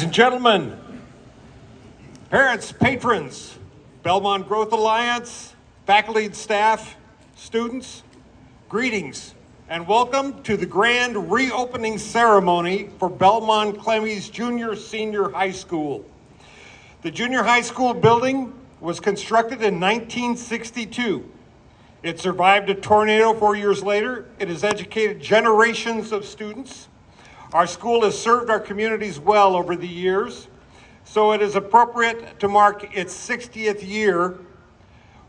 Ladies and gentlemen, parents, patrons, Belmond Growth Alliance, faculty and staff, students, greetings and welcome to the grand reopening ceremony for Belmond-Klemme's Junior-Senior High School. The junior high school building was constructed in 1962. It survived a tornado 4 years later. It has educated generations of students. Our school has served our communities well over the years, so it is appropriate to mark its 60th year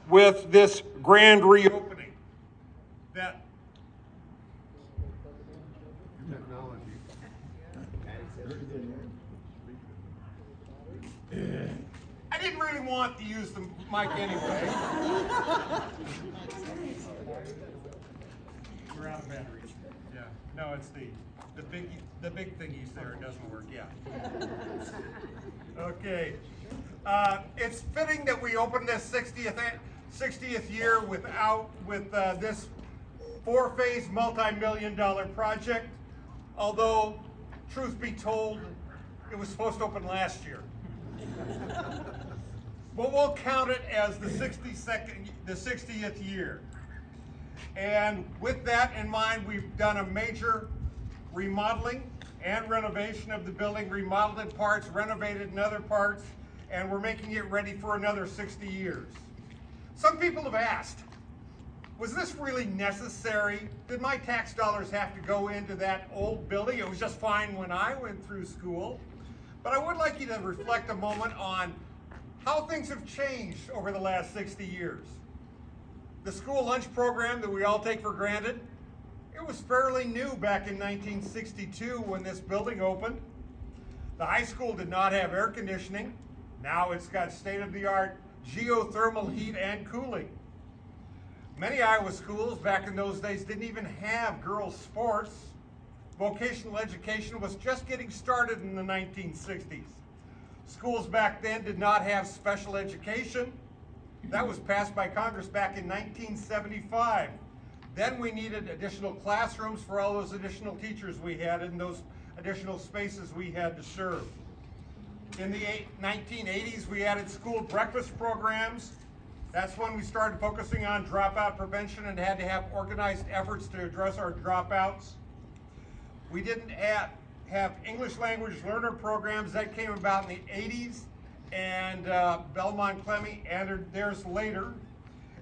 with this grand reopening. I didn't really want to use the mic anyway. We're out of batteries. Yeah. No, it's the big thingies there. It doesn't work. Yeah. Okay. It's fitting that we open this 60th year with this four-phase multi-million-dollar project. Although, truth be told, it was supposed to open last year. But we'll count it as the 60th year. And with that in mind, we've done a major remodeling and renovation of the building, remodeled in parts, renovated in other parts, and we're making it ready for another 60 years. Some people have asked, was this really necessary? Did my tax dollars have to go into that old building? It was just fine when I went through school. But I would like you to reflect a moment on how things have changed over the last 60 years. The school lunch program that we all take for granted, it was fairly new back in 1962 when this building opened. The high school did not have air conditioning. Now it's got state-of-the-art geothermal heat and cooling. Many Iowa schools back in those days didn't even have girls' sports. Vocational education was just getting started in the 1960s. Schools back then did not have special education. That was passed by Congress back in 1975. Then we needed additional classrooms for all those additional teachers we had in those additional spaces we had to serve. In the 1980s, we added school breakfast programs. That's when we started focusing on dropout prevention and had to have organized efforts to address our dropouts. We didn't have English language learner programs. That came about in the 80s, and Belmond-Klemme added theirs later.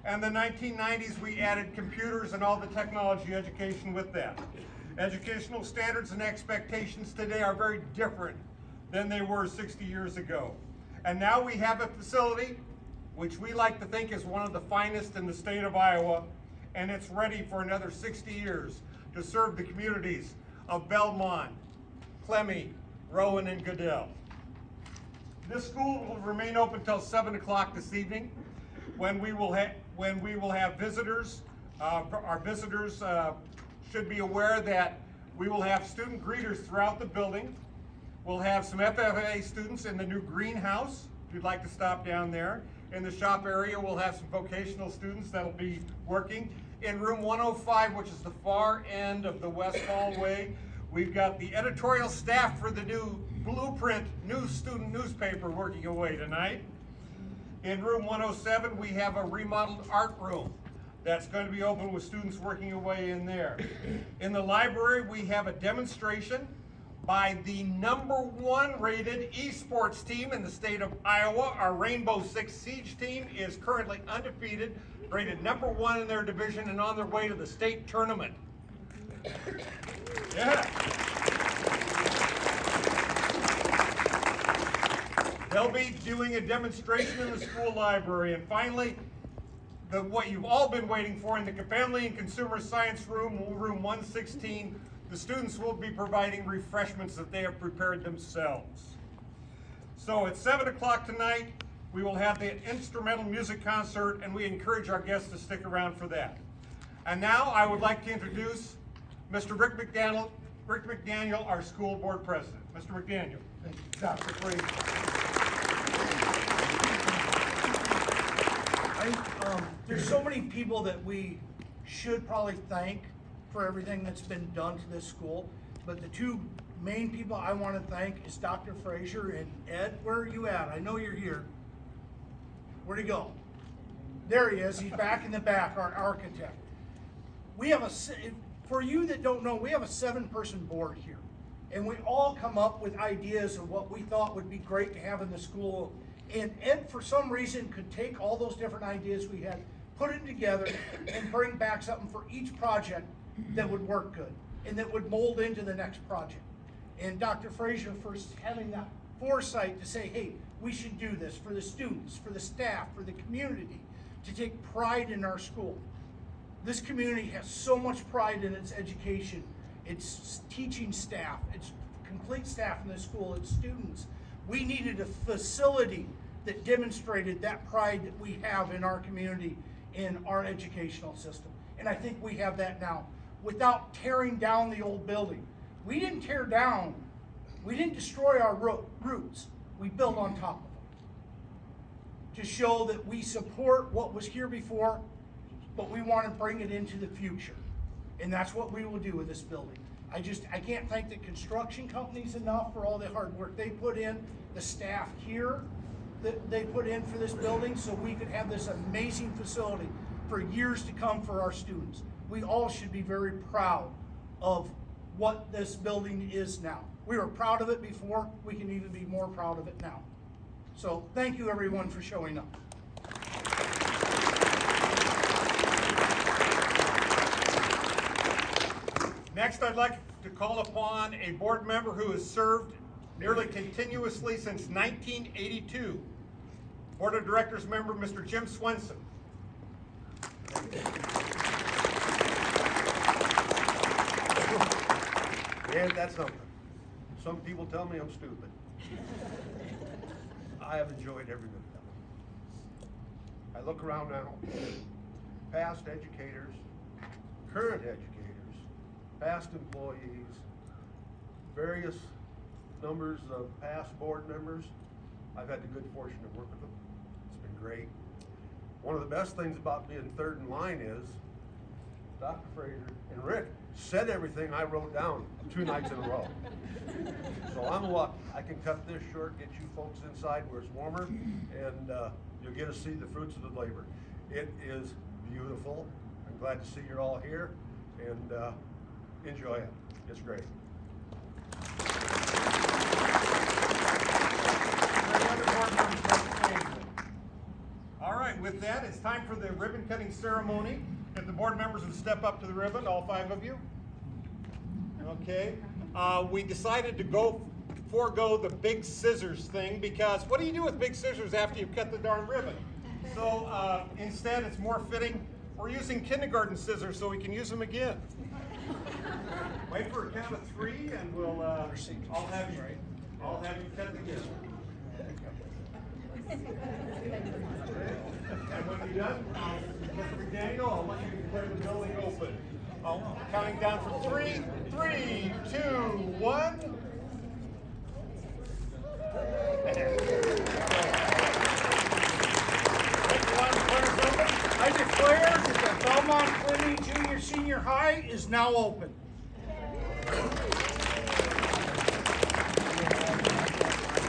And the 1990s, we added computers and all the technology education with that. Educational standards and expectations today are very different than they were 60 years ago. And now we have a facility which we like to think is one of the finest in the state of Iowa, and it's ready for another 60 years to serve the communities of Belmond, Klemme, Rowan, and Goodell. This school will remain open until 7 o'clock this evening, when we will have visitors. Our visitors should be aware that we will have student greeters throughout the building. We'll have some FFA students in the new greenhouse, if you'd like to stop down there. In the shop area, we'll have some vocational students that'll be working. In room 105, which is the far end of the west hallway, we've got the editorial staff for the new Blueprint new student newspaper working away tonight. In room 107, we have a remodeled art room that's going to be open with students working away in there. In the library, we have a demonstration by the #1 rated esports team in the state of Iowa. Our Rainbow Six Siege team is currently undefeated, rated #1 in their division and on their way to the state tournament. Yeah. They'll be doing a demonstration in the school library. And finally, what you've all been waiting for in the Family and Consumer Science room 116, the students will be providing refreshments that they have prepared themselves. So at 7 o'clock tonight, we will have the instrumental music concert, and we encourage our guests to stick around for that. And now I would like to introduce Mr. Rick McDaniel, our school board president. Mr. McDaniel. Thank you, Dr. Frazier. There's so many people that we should probably thank for everything that's been done to this school, but the two main people I want to thank is Dr. Frazier and Ed. Where are you at? I know you're here. Where'd he go? There he is. He's back in the back, our architect. We have for you that don't know, we have a 7-person board here. And we all come up with ideas of what we thought would be great to have in the school. And Ed, for some reason, could take all those different ideas we had, put it together, and bring back something for each project that would work good and that would mold into the next project. And Dr. Frazier for having that foresight to say, hey, we should do this for the students, for the staff, for the community, to take pride in our school. This community has so much pride in its education, its teaching staff, its complete staff in the school, its students. We needed a facility that demonstrated that pride that we have in our community, in our educational system. And I think we have that now, without tearing down the old building. We didn't tear down, we didn't destroy our roots, we built on top of them. To show that we support what was here before, but we want to bring it into the future. And that's what we will do with this building. I can't thank the construction companies enough for all the hard work they put in, the staff here that they put in for this building so we could have this amazing facility for years to come for our students. We all should be very proud of what this building is now. We were proud of it before, we can even be more proud of it now. So thank you everyone for showing up. Next, I'd like to call upon a board member who has served nearly continuously since 1982. Board of Directors member, Mr. Jim Swenson. And that's something. Some people tell me I'm stupid. I have enjoyed every minute of it. I look around now, past educators, current educators, past employees, various numbers of past board members. I've had the good fortune to work with them. It's been great. One of the best things about being third in line is Dr. Frazier and Rick said everything I wrote down 2 nights in a row. So I'm lucky. I can cut this short, get you folks inside where it's warmer, and you'll get to see the fruits of the labor. It is beautiful. I'm glad to see you're all here, and enjoy it. It's great. All right, with that, it's time for the ribbon cutting ceremony. If the board members would step up to the ribbon, all 5 of you. Okay. We decided to forego the big scissors thing because what do you do with big scissors after you've cut the darn ribbon? So instead, it's more fitting. We're using kindergarten scissors so we can use them again. Wait for a count of 3 and we'll I'll have you cut it again. And when you're done, Mr. McDaniel, I'll let you declare the building open. Counting down from 3, 3, 2, 1. I declare that the Belmond-Klemme Junior Senior High is now open.